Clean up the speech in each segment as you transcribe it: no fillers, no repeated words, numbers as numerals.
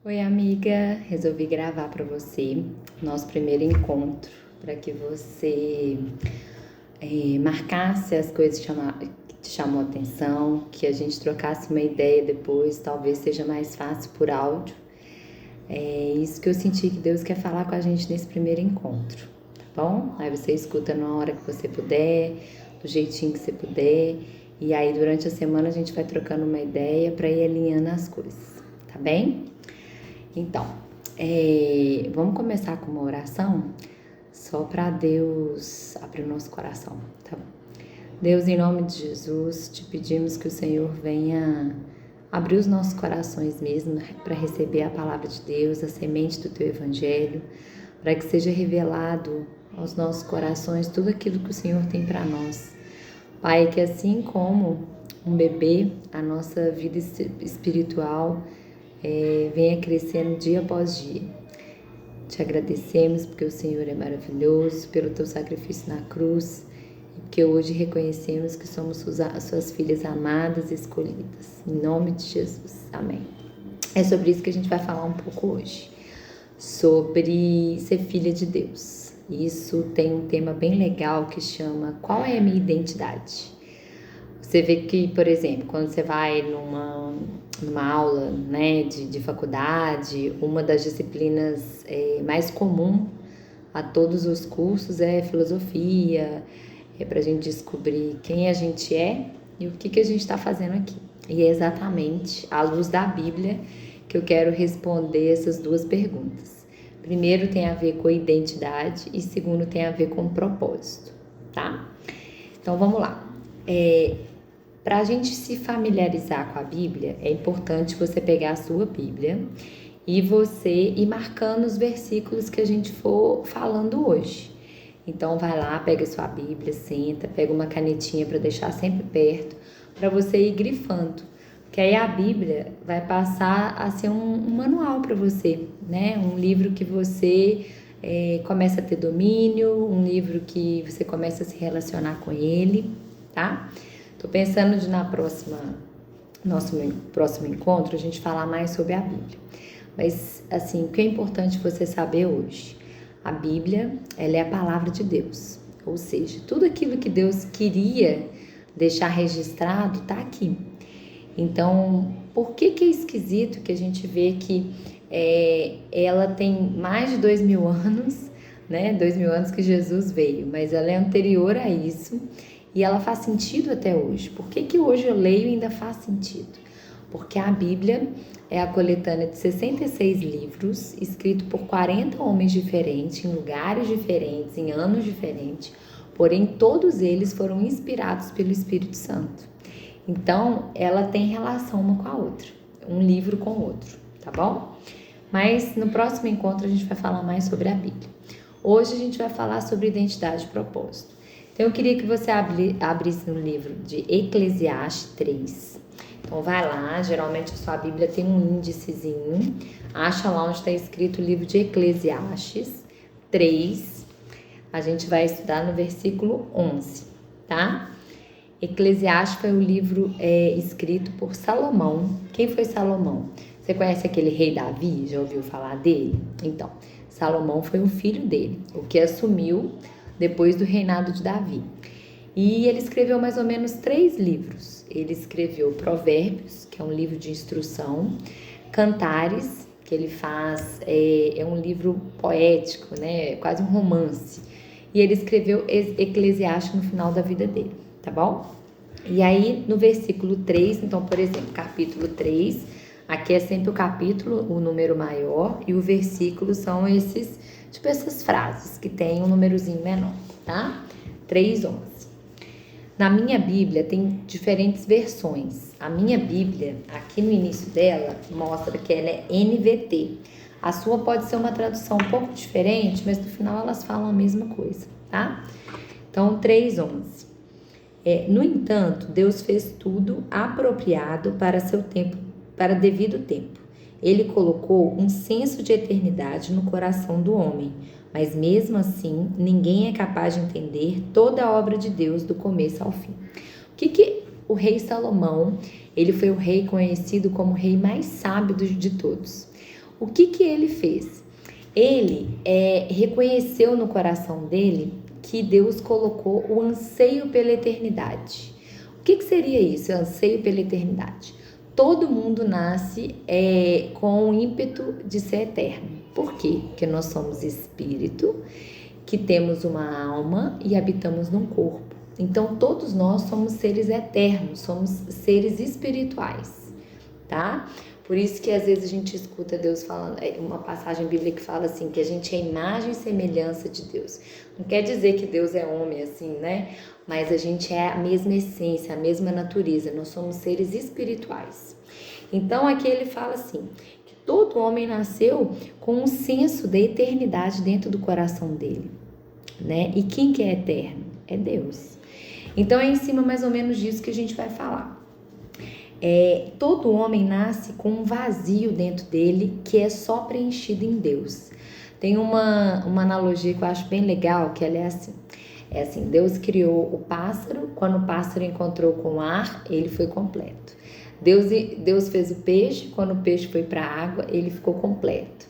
Oi, amiga. Resolvi gravar para você nosso primeiro encontro, para que você marcasse as coisas que te chamou a atenção, que a gente trocasse uma ideia depois, talvez seja mais fácil por áudio. É isso que eu senti que Deus quer falar com a gente nesse primeiro encontro, tá bom? Aí você escuta na hora que você puder, do jeitinho que você puder, e aí durante a semana a gente vai trocando uma ideia para ir alinhando as coisas, tá bem? Então, vamos começar com uma oração só para Deus abrir o nosso coração, tá bom? Deus, em nome de Jesus, te pedimos que o Senhor venha abrir os nossos corações mesmo para receber a palavra de Deus, a semente do teu evangelho, para que seja revelado aos nossos corações tudo aquilo que o Senhor tem para nós. Pai, que assim como um bebê, a nossa vida espiritual venha crescendo dia após dia. Te agradecemos porque o Senhor é maravilhoso, pelo teu sacrifício na cruz, e porque hoje reconhecemos que somos suas filhas amadas e escolhidas. Em nome de Jesus. Amém. É sobre isso que a gente vai falar um pouco hoje. Sobre ser filha de Deus. Isso tem um tema bem legal que chama Qual é a minha identidade? Você vê que, por exemplo, quando você vai numa aula, né, de faculdade, uma das disciplinas mais comum a todos os cursos é filosofia, é para a gente descobrir quem a gente é e o que a gente está fazendo aqui. E é exatamente à luz da Bíblia que eu quero responder essas duas perguntas. Primeiro tem a ver com identidade e segundo tem a ver com propósito, tá? Então vamos lá. Para a gente se familiarizar com a Bíblia, é importante você pegar a sua Bíblia e você ir marcando os versículos que a gente for falando hoje. Então vai lá, pega a sua Bíblia, senta, pega uma canetinha para deixar sempre perto, para você ir grifando. Porque aí a Bíblia vai passar a ser um manual para você, né? Um livro que você começa a ter domínio, um livro que você começa a se relacionar com ele, tá? Tô pensando de nosso próximo encontro, a gente falar mais sobre a Bíblia. Mas, assim, o que é importante você saber hoje? A Bíblia, ela é a palavra de Deus. Ou seja, tudo aquilo que Deus queria deixar registrado tá aqui. Então, por que é esquisito que a gente vê que ela tem mais de 2000 anos, né? 2000 anos que Jesus veio, mas ela é anterior a isso. E ela faz sentido até hoje. Por que hoje eu leio e ainda faz sentido? Porque a Bíblia é a coletânea de 66 livros, escrito por 40 homens diferentes, em lugares diferentes, em anos diferentes, porém todos eles foram inspirados pelo Espírito Santo. Então, ela tem relação uma com a outra, um livro com o outro, tá bom? Mas no próximo encontro a gente vai falar mais sobre a Bíblia. Hoje a gente vai falar sobre identidade e propósito. Então, eu queria que você abrisse no livro de Eclesiastes 3. Então, vai lá, geralmente a sua Bíblia tem um índicezinho, acha lá onde está escrito o livro de Eclesiastes 3. A gente vai estudar no versículo 11, tá? Eclesiastes foi um livro escrito por Salomão. Quem foi Salomão? Você conhece aquele rei Davi? Já ouviu falar dele? Então, Salomão foi um filho dele, o que assumiu depois do reinado de Davi. E ele escreveu mais ou menos 3 livros. Ele escreveu Provérbios, que é um livro de instrução, Cantares, que ele faz, é um livro poético, né? Quase um romance. E ele escreveu Eclesiastes no final da vida dele, tá bom? E aí, no versículo 3, então, por exemplo, capítulo 3, aqui é sempre o capítulo, o número maior, e o versículo são essas frases que tem um númerozinho menor, tá? 3:11. Na minha Bíblia tem diferentes versões. A minha Bíblia, aqui no início dela, mostra que ela é NVT. A sua pode ser uma tradução um pouco diferente, mas no final elas falam a mesma coisa, tá? Então, 3:11. No entanto, Deus fez tudo apropriado para seu tempo, para devido tempo. Ele colocou um senso de eternidade no coração do homem, mas mesmo assim, ninguém é capaz de entender toda a obra de Deus do começo ao fim. O que o rei Salomão, ele foi o rei conhecido como o rei mais sábio de todos. o que ele fez? Ele reconheceu no coração dele que Deus colocou o anseio pela eternidade. O que seria isso, o anseio pela eternidade? Todo mundo nasce com o ímpeto de ser eterno. Por quê? Porque nós somos espírito, que temos uma alma e habitamos num corpo. Então, todos nós somos seres eternos, somos seres espirituais, tá? Por isso que às vezes a gente escuta Deus falando, uma passagem bíblica que fala assim, que a gente é imagem e semelhança de Deus. Não quer dizer que Deus é homem assim, né? Mas a gente é a mesma essência, a mesma natureza, nós somos seres espirituais. Então aqui ele fala assim, que todo homem nasceu com um senso da eternidade dentro do coração dele, né? E quem que é eterno? É Deus. Então é em cima mais ou menos disso que a gente vai falar. Todo homem nasce com um vazio dentro dele que é só preenchido em Deus. Tem uma analogia que eu acho bem legal, que ela é assim. Deus criou o pássaro, quando o pássaro encontrou com o ar, ele foi completo. Deus fez o peixe, quando o peixe foi para a água, ele ficou completo.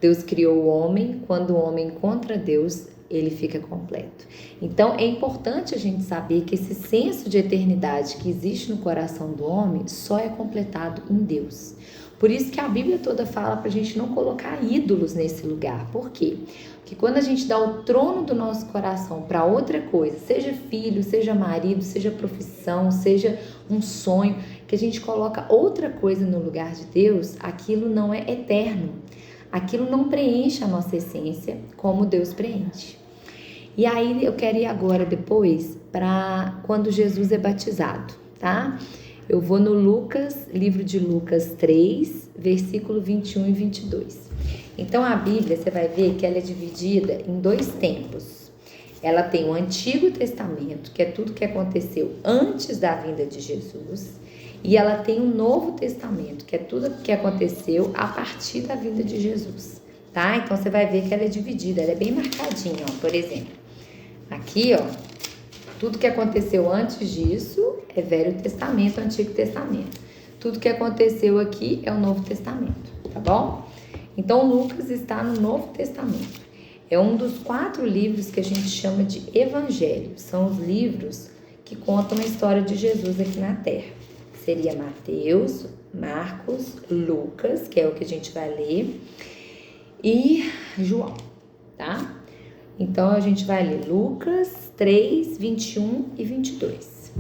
Deus criou o homem, quando o homem encontra Deus, ele fica completo. Então, é importante a gente saber que esse senso de eternidade que existe no coração do homem só é completado em Deus. Por isso que a Bíblia toda fala para a gente não colocar ídolos nesse lugar. Por quê? Porque quando a gente dá o trono do nosso coração para outra coisa, seja filho, seja marido, seja profissão, seja um sonho, que a gente coloca outra coisa no lugar de Deus, aquilo não é eterno. Aquilo não preenche a nossa essência como Deus preenche. E aí eu quero ir agora depois para quando Jesus é batizado, tá? Eu vou no livro de Lucas 3, versículo 21 e 22. Então a Bíblia, você vai ver que ela é dividida em 2 tempos. Ela tem o Antigo Testamento, que é tudo que aconteceu antes da vinda de Jesus, e ela tem o Novo Testamento, que é tudo que aconteceu a partir da vinda de Jesus, tá? Então você vai ver que ela é dividida, ela é bem marcadinha, ó. Por exemplo, aqui, ó, tudo que aconteceu antes disso é Velho Testamento, Antigo Testamento. Tudo que aconteceu aqui é o Novo Testamento, tá bom? Então, Lucas está no Novo Testamento. É um dos 4 livros que a gente chama de Evangelho. São os livros que contam a história de Jesus aqui na Terra. Seria Mateus, Marcos, Lucas, que é o que a gente vai ler, e João, tá? Então, a gente vai ler Lucas 3, 21 e 22.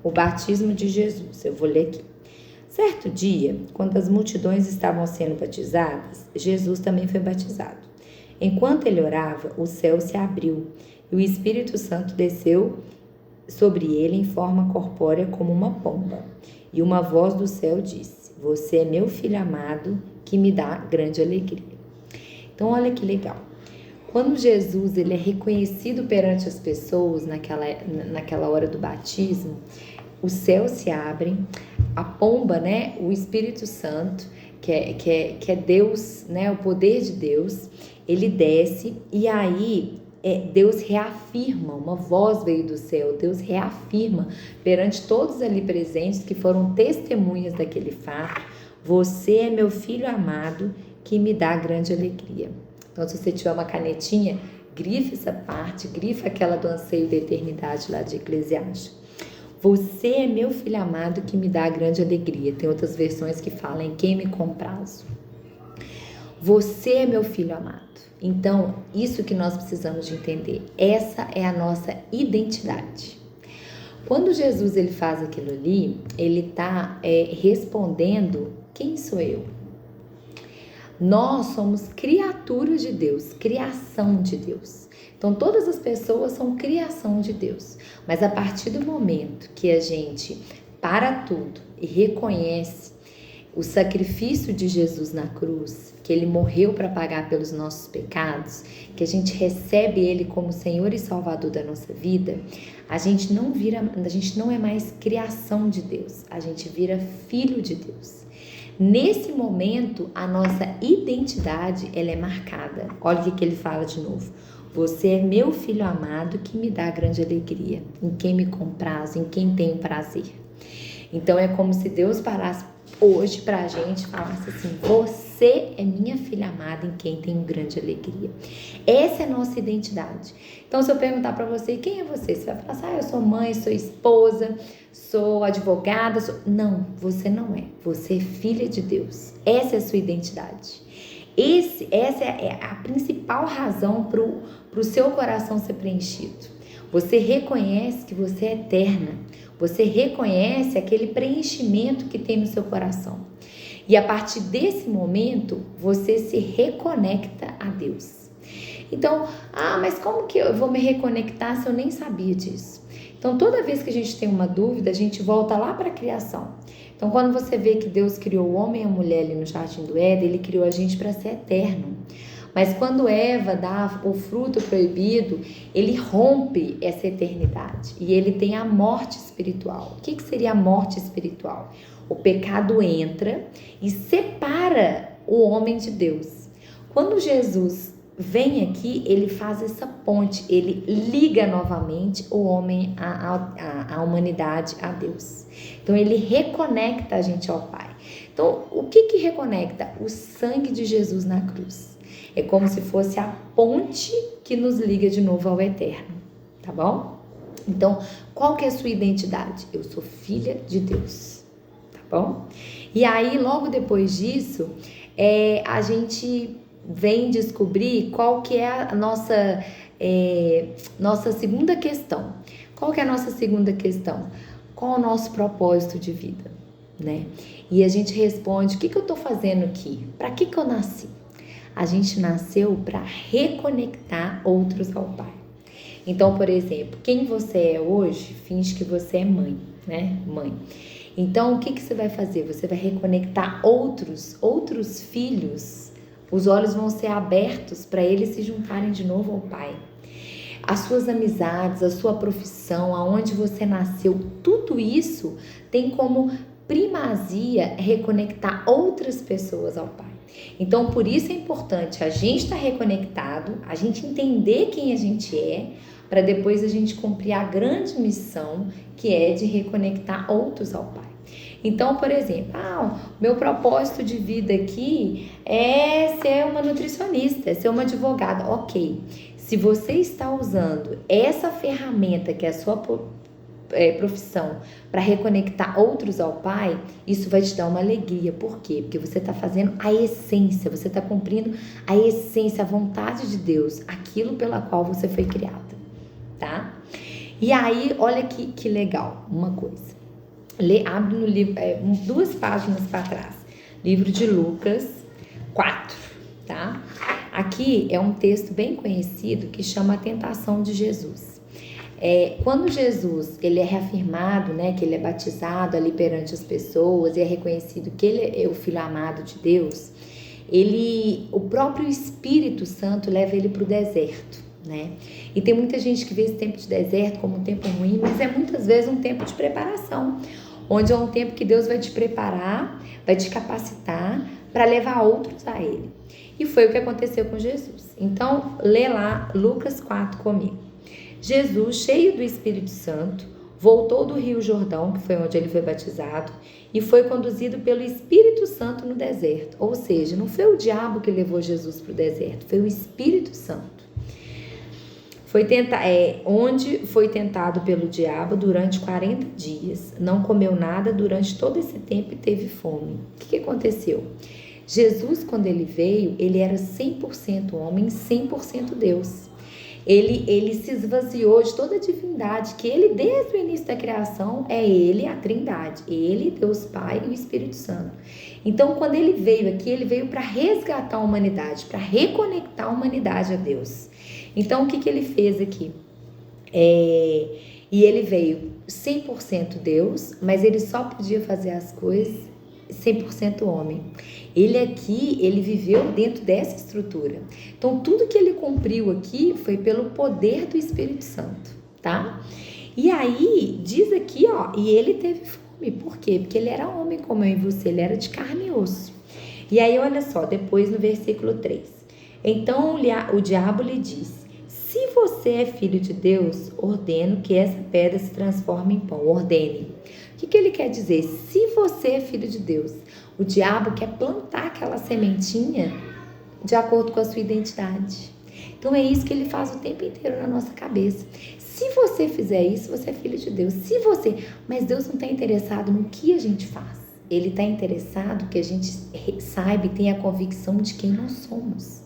O batismo de Jesus, eu vou ler aqui. Certo dia, quando as multidões estavam sendo batizadas, Jesus também foi batizado. Enquanto ele orava, o céu se abriu e o Espírito Santo desceu sobre ele em forma corpórea como uma pomba. E uma voz do céu disse: "Você é meu filho amado, que me dá grande alegria." Então, olha que legal. Quando Jesus ele é reconhecido perante as pessoas naquela hora do batismo, os céus se abrem, a pomba, né, o Espírito Santo, que é Deus, né, o poder de Deus, ele desce e aí Deus reafirma, uma voz veio do céu, Deus reafirma perante todos ali presentes que foram testemunhas daquele fato: "Você é meu filho amado, que me dá grande alegria." Então, se você tiver uma canetinha, grifa essa parte, grifa aquela do anseio da eternidade lá de Eclesiastes. "Você é meu filho amado, que me dá grande alegria." Tem outras versões que falam "em quem me comprazo." Você é meu filho amado. Então, isso que nós precisamos de entender. Essa é a nossa identidade. Quando Jesus ele faz aquilo ali, ele está respondendo: quem sou eu? Nós somos criaturas de Deus, criação de Deus. Então, todas as pessoas são criação de Deus. Mas a partir do momento que a gente para tudo e reconhece o sacrifício de Jesus na cruz, que ele morreu para pagar pelos nossos pecados, que a gente recebe ele como Senhor e Salvador da nossa vida, a gente não é mais criação de Deus, a gente vira filho de Deus. Nesse momento, a nossa identidade ela é marcada. Olha o que ele fala de novo: "Você é meu filho amado, que me dá grande alegria, em quem me comprazo, em quem tenho prazer." Então é como se Deus parasse hoje pra gente falasse assim: você é minha filha amada em quem tenho grande alegria. Essa é a nossa identidade. Então, se eu perguntar pra você, quem é você? Você vai falar assim: eu sou mãe, sou esposa, sou advogada. Não, você não é. Você é filha de Deus. Essa é a sua identidade. Essa é a principal razão pro seu coração ser preenchido. Você reconhece que você é eterna. Você reconhece aquele preenchimento que tem no seu coração. E a partir desse momento, você se reconecta a Deus. Então, mas como que eu vou me reconectar se eu nem sabia disso? Então, toda vez que a gente tem uma dúvida, a gente volta lá para a criação. Então, quando você vê que Deus criou o homem e a mulher ali no Jardim do Éden, Ele criou a gente para ser eterno. Mas quando Eva dá o fruto proibido, ele rompe essa eternidade e ele tem a morte espiritual. O que seria a morte espiritual? O pecado entra e separa o homem de Deus. Quando Jesus vem aqui, ele faz essa ponte, ele liga novamente o homem, a humanidade a Deus. Então ele reconecta a gente ao Pai. Então o que reconecta? O sangue de Jesus na cruz. É como se fosse a ponte que nos liga de novo ao eterno, tá bom? Então, qual que é a sua identidade? Eu sou filha de Deus, tá bom? E aí, logo depois disso, a gente vem descobrir qual que é a nossa segunda questão. Qual que é a nossa segunda questão? Qual é o nosso propósito de vida, né? E a gente responde, o que eu tô fazendo aqui? Para que eu nasci? A gente nasceu para reconectar outros ao Pai. Então, por exemplo, quem você é hoje, finge que você é mãe, né? Mãe. Então, o que você vai fazer? Você vai reconectar outros filhos. Os olhos vão ser abertos para eles se juntarem de novo ao Pai. As suas amizades, a sua profissão, aonde você nasceu, tudo isso tem como primazia reconectar outras pessoas ao Pai. Então, por isso é importante a gente estar reconectado, a gente entender quem a gente é, para depois a gente cumprir a grande missão que é de reconectar outros ao Pai. Então, por exemplo, meu propósito de vida aqui é ser uma nutricionista, é ser uma advogada. Ok, se você está usando essa ferramenta que é a sua profissão para reconectar outros ao Pai, isso vai te dar uma alegria. Por quê? Porque você está fazendo a essência, você está cumprindo a essência, a vontade de Deus, aquilo pela qual você foi criada, tá? E aí, olha que legal, uma coisa. Abre no livro, 2 páginas para trás, livro de Lucas 4, tá? Aqui é um texto bem conhecido que chama a tentação de Jesus. Quando Jesus ele é reafirmado, né, que ele é batizado ali perante as pessoas e é reconhecido que ele é o Filho amado de Deus, o próprio Espírito Santo leva ele para o deserto, né? E tem muita gente que vê esse tempo de deserto como um tempo ruim, mas é muitas vezes um tempo de preparação, onde é um tempo que Deus vai te preparar, vai te capacitar para levar outros a Ele. E foi o que aconteceu com Jesus. Então, lê lá Lucas 4 comigo. Jesus, cheio do Espírito Santo, voltou do Rio Jordão, que foi onde ele foi batizado, e foi conduzido pelo Espírito Santo no deserto. Ou seja, não foi o diabo que levou Jesus para o deserto, foi o Espírito Santo. Onde foi tentado pelo diabo durante 40 dias. Não comeu nada durante todo esse tempo e teve fome. O que aconteceu? Jesus, quando ele veio, ele era 100% homem, 100% Deus. Ele se esvaziou de toda a divindade, que ele, desde o início da criação, é ele, a Trindade. Ele, Deus Pai e o Espírito Santo. Então, quando ele veio aqui, ele veio para resgatar a humanidade, para reconectar a humanidade a Deus. Então, o que ele fez aqui? E ele veio 100% Deus, mas ele só podia fazer as coisas 100% homem. Ele aqui, ele viveu dentro dessa estrutura. Então, tudo que ele cumpriu aqui foi pelo poder do Espírito Santo, tá? E aí, diz aqui, e ele teve fome. Por quê? Porque ele era homem como eu e você, ele era de carne e osso. E aí, olha só, depois no versículo 3. Então, o diabo lhe disse: se você é filho de Deus, ordeno que essa pedra se transforme em pão. Ordene. O que ele quer dizer? Se você é filho de Deus, o diabo quer plantar aquela sementinha de acordo com a sua identidade. Então é isso que ele faz o tempo inteiro na nossa cabeça. Se você fizer isso, você é filho de Deus. Mas Deus não está interessado no que a gente faz. Ele está interessado que a gente saiba e tenha a convicção de quem nós somos.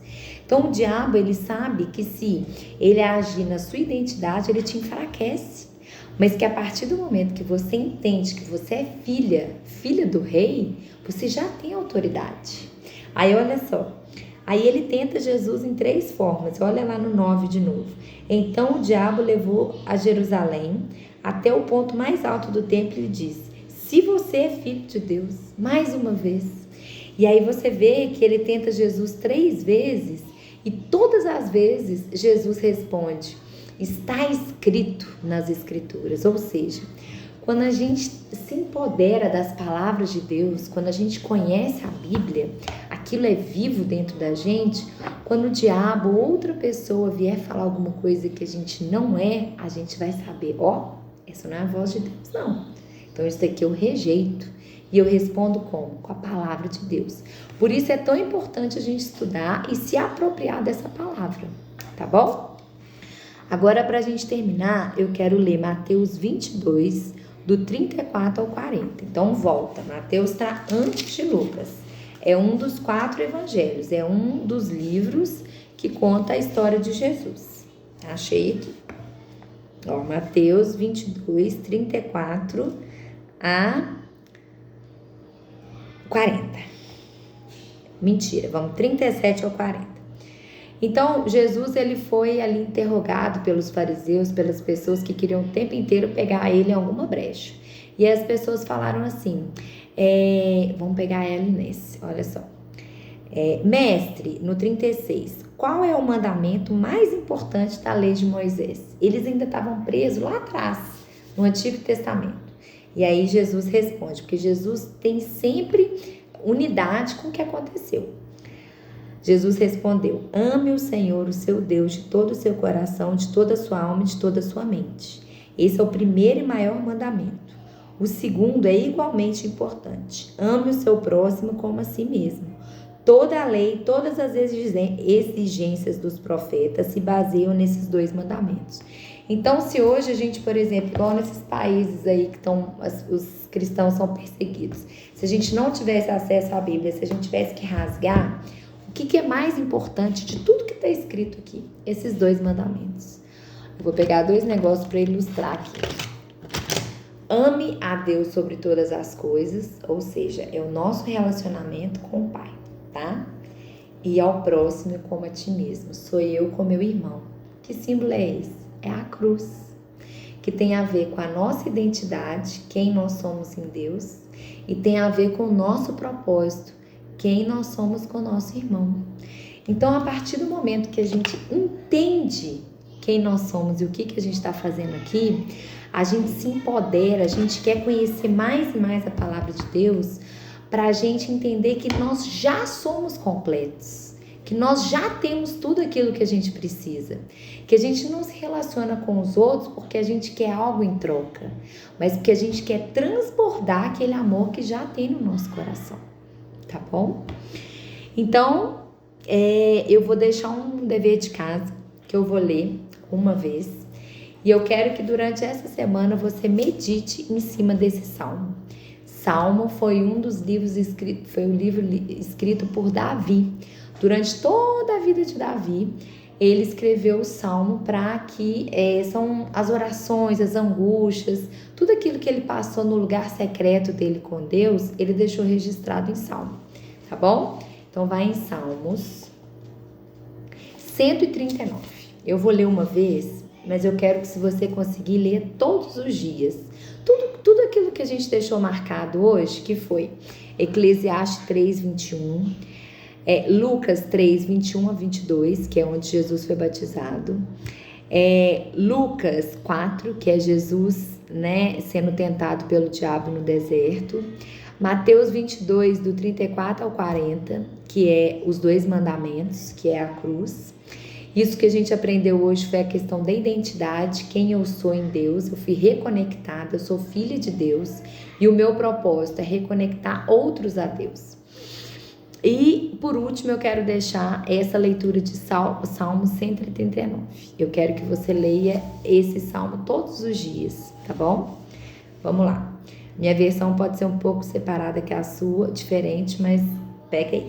Então o diabo, ele sabe que se ele agir na sua identidade, ele te enfraquece. Mas que a partir do momento que você entende que você é filha do rei, você já tem autoridade. Aí olha só, aí ele tenta Jesus em 3 formas. Olha lá no 9 de novo. Então o diabo levou a Jerusalém até o ponto mais alto do templo e lhe disse: se você é filho de Deus, mais uma vez. E aí você vê que ele tenta Jesus 3 vezes e todas as vezes Jesus responde: está escrito nas Escrituras. Ou seja, quando a gente se empodera das palavras de Deus, quando a gente conhece a Bíblia, aquilo é vivo dentro da gente. Quando o diabo ou outra pessoa vier falar alguma coisa que a gente não é, a gente vai saber: essa não é a voz de Deus, não. Então isso daqui eu rejeito. E eu respondo como? Com a palavra de Deus. Por isso é tão importante a gente estudar e se apropriar dessa palavra, tá bom? Agora, para a gente terminar, eu quero ler Mateus 22, do 34 ao 40. Então, volta. Mateus está antes de Lucas. É um dos 4 evangelhos. É um dos livros que conta a história de Jesus. Achei aqui. Mateus 22, 34 a 40. Mentira, vamos 37 ao 40. Então, Jesus, ele foi ali interrogado pelos fariseus, pelas pessoas que queriam o tempo inteiro pegar ele em alguma brecha. E as pessoas falaram assim, vamos pegar ele nesse, olha só. Mestre, no 36, qual é o mandamento mais importante da lei de Moisés? Eles ainda estavam presos lá atrás, no Antigo Testamento. E aí Jesus responde, porque Jesus tem sempre unidade com o que aconteceu. Jesus respondeu: ame o Senhor, o seu Deus, de todo o seu coração, de toda a sua alma e de toda a sua mente. Esse é o primeiro e maior mandamento. O segundo é igualmente importante. Ame o seu próximo como a si mesmo. Toda a lei, todas as exigências dos profetas se baseiam nesses 2 mandamentos. Então, se hoje a gente, por exemplo, igual nesses países aí que os cristãos são perseguidos, se a gente não tivesse acesso à Bíblia, se a gente tivesse que rasgar, o que é mais importante de tudo que está escrito aqui? Esses 2 mandamentos. Eu vou pegar 2 negócios para ilustrar aqui. Ame a Deus sobre todas as coisas, ou seja, é o nosso relacionamento com o Pai, tá? E ao próximo como a ti mesmo. Sou eu com meu irmão. Que símbolo é esse? É a cruz, que tem a ver com a nossa identidade, quem nós somos em Deus, e tem a ver com o nosso propósito, quem nós somos com o nosso irmão. Então, a partir do momento que a gente entende quem nós somos e o que a gente está fazendo aqui, a gente se empodera, a gente quer conhecer mais e mais a palavra de Deus, para a gente entender que nós já somos completos, que nós já temos tudo aquilo que a gente precisa, que a gente não se relaciona com os outros porque a gente quer algo em troca, mas porque a gente quer transbordar aquele amor que já tem no nosso coração, tá bom? Então, eu vou deixar um dever de casa que eu vou ler uma vez e eu quero que durante essa semana você medite em cima desse salmo. Salmo foi um dos livros escritos, foi um livro escrito por Davi. Durante toda a vida de Davi, ele escreveu o Salmo para que são as orações, as angústias, tudo aquilo que ele passou no lugar secreto dele com Deus, ele deixou registrado em Salmo, tá bom? Então vai em Salmos 139. Eu vou ler uma vez, mas eu quero que se você conseguir ler todos os dias, tudo aquilo que a gente deixou marcado hoje, que foi Eclesiastes 3, 21, Lucas 3, 21 a 22, que é onde Jesus foi batizado. Lucas 4, que é Jesus, né, sendo tentado pelo diabo no deserto. Mateus 22, do 34 ao 40, que é os 2 mandamentos, que é a cruz. Isso que a gente aprendeu hoje foi a questão da identidade, quem eu sou em Deus. Eu fui reconectada, eu sou filha de Deus e o meu propósito é reconectar outros a Deus. E por último eu quero deixar essa leitura de Salmo 139. Eu quero que você leia esse salmo todos os dias, tá bom? Vamos lá. Minha versão pode ser um pouco separada que a sua, diferente, mas pega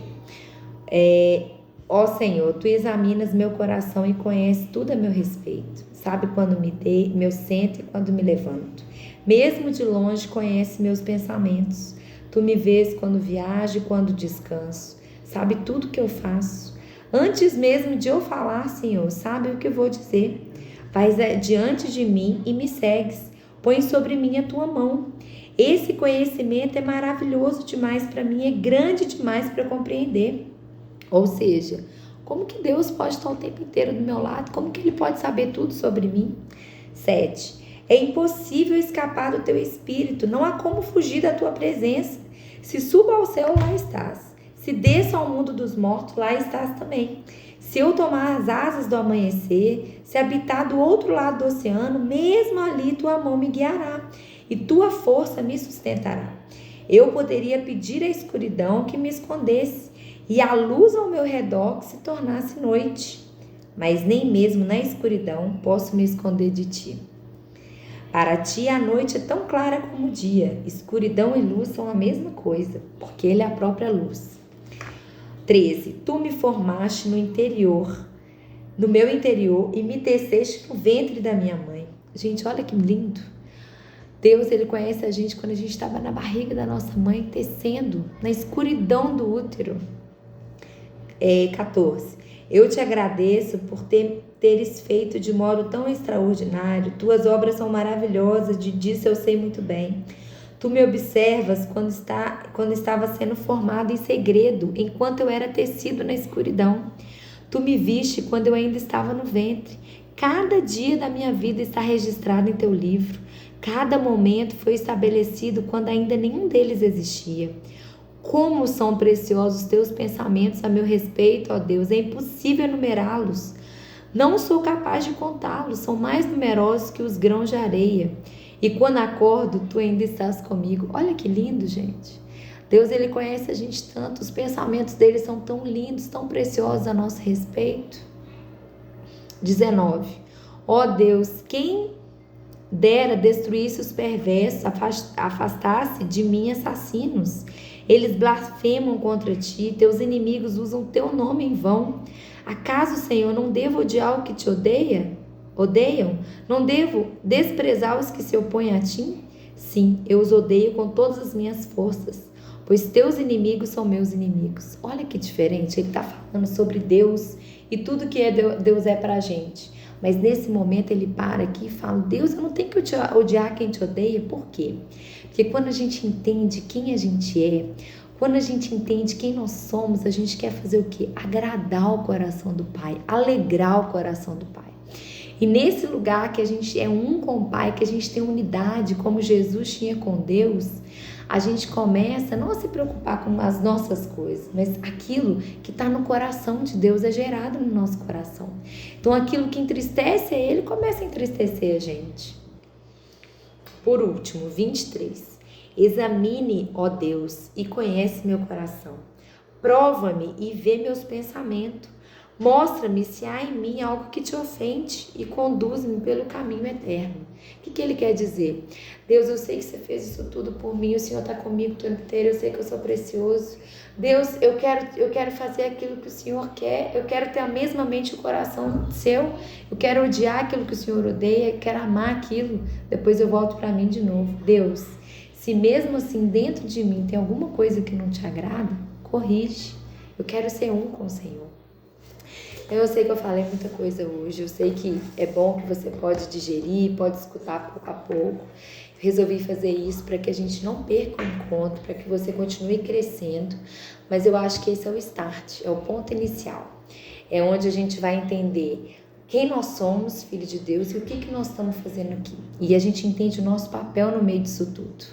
aí. Ó Senhor, Tu examinas meu coração e conheces tudo a meu respeito. Sabe quando me sento e quando me levanto. Mesmo de longe conhece meus pensamentos. Tu me vês quando viajo e quando descanso. Sabe tudo que eu faço. Antes mesmo de eu falar, Senhor, sabe o que eu vou dizer. Vais diante de mim e me segues. Põe sobre mim a Tua mão. Esse conhecimento é maravilhoso demais para mim, é grande demais para compreender. Ou seja, como que Deus pode estar o tempo inteiro do meu lado? Como que Ele pode saber tudo sobre mim? 7. É impossível escapar do Teu Espírito, não há como fugir da Tua presença. Se suba ao céu, lá estás. Se desça ao mundo dos mortos, lá estás também. Se eu tomar as asas do amanhecer, se habitar do outro lado do oceano, mesmo ali Tua mão me guiará e Tua força me sustentará. Eu poderia pedir à escuridão que me escondesse e a luz ao meu redor que se tornasse noite, mas nem mesmo na escuridão posso me esconder de Ti. Para Ti a noite é tão clara como o dia, escuridão e luz são a mesma coisa, porque Ele é a própria luz. 13. Tu me formaste no meu interior e me teceste no ventre da minha mãe. Gente, olha que lindo. Deus, Ele conhece a gente quando a gente estava na barriga da nossa mãe, tecendo, na escuridão do útero. 14. Eu te agradeço por teres feito de modo tão extraordinário. Tuas obras são maravilhosas, disso eu sei muito bem. Tu me observas quando estava sendo formado em segredo, enquanto eu era tecido na escuridão. Tu me viste quando eu ainda estava no ventre. Cada dia da minha vida está registrado em teu livro. Cada momento foi estabelecido quando ainda nenhum deles existia. Como são preciosos teus pensamentos a meu respeito, ó Deus, é impossível enumerá-los. Não sou capaz de contá-los, são mais numerosos que os grãos de areia. E quando acordo, tu ainda estás comigo. Olha que lindo, gente. Deus, Ele conhece a gente tanto, os pensamentos dele são tão lindos, tão preciosos a nosso respeito. 19. Ó Deus, quem dera destruísse os perversos, afastasse de mim assassinos. Eles blasfemam contra ti, teus inimigos usam teu nome em vão. Acaso, Senhor, não devo odiar o que te odeiam? Não devo desprezar os que se opõem a ti? Sim, eu os odeio com todas as minhas forças, pois teus inimigos são meus inimigos. Olha que diferente, ele está falando sobre Deus e tudo que Deus é para a gente. Mas nesse momento ele para aqui e fala, Deus, eu não tenho que odiar quem te odeia. Por quê? Porque quando a gente entende quem a gente é, quando a gente entende quem nós somos, a gente quer fazer o quê? Agradar o coração do Pai, alegrar o coração do Pai. E nesse lugar que a gente é um com o Pai, que a gente tem unidade, como Jesus tinha com Deus, a gente começa a não se preocupar com as nossas coisas, mas aquilo que está no coração de Deus é gerado no nosso coração. Então aquilo que entristece Ele começa a entristecer a gente. Por último, 23. Examine, ó Deus, e conhece meu coração. Prova-me e vê meus pensamentos. Mostra-me se há em mim algo que te ofende e conduz-me pelo caminho eterno. O que ele quer dizer? Deus, eu sei que você fez isso tudo por mim, o Senhor está comigo o tempo inteiro, eu sei que eu sou precioso. Deus, eu quero fazer aquilo que o Senhor quer, eu quero ter a mesma mente e o coração seu, eu quero odiar aquilo que o Senhor odeia, eu quero amar aquilo, depois eu volto para mim de novo. Deus, se mesmo assim dentro de mim tem alguma coisa que não te agrada, corrige, eu quero ser um com o Senhor. Eu sei que eu falei muita coisa hoje, eu sei que é bom que você pode digerir, pode escutar pouco a pouco. Eu resolvi fazer isso para que a gente não perca o encontro, para que você continue crescendo, mas eu acho que esse é o start, é o ponto inicial. É onde a gente vai entender quem nós somos, filho de Deus, e o que nós estamos fazendo aqui. E a gente entende o nosso papel no meio disso tudo.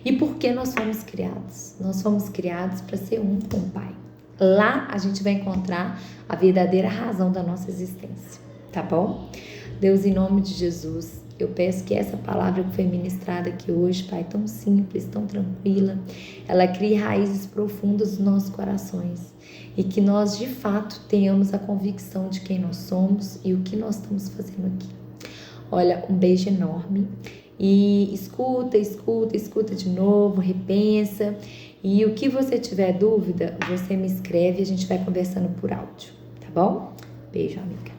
E por que nós fomos criados? Nós fomos criados para ser um com o Pai. Lá a gente vai encontrar a verdadeira razão da nossa existência, tá bom? Deus, em nome de Jesus, eu peço que essa palavra que foi ministrada aqui hoje, Pai, tão simples, tão tranquila, ela crie raízes profundas nos nossos corações e que nós, de fato, tenhamos a convicção de quem nós somos e o que nós estamos fazendo aqui. Olha, um beijo enorme e escuta de novo, repensa e o que você tiver dúvida, você me escreve e a gente vai conversando por áudio, tá bom? Beijo, amiga.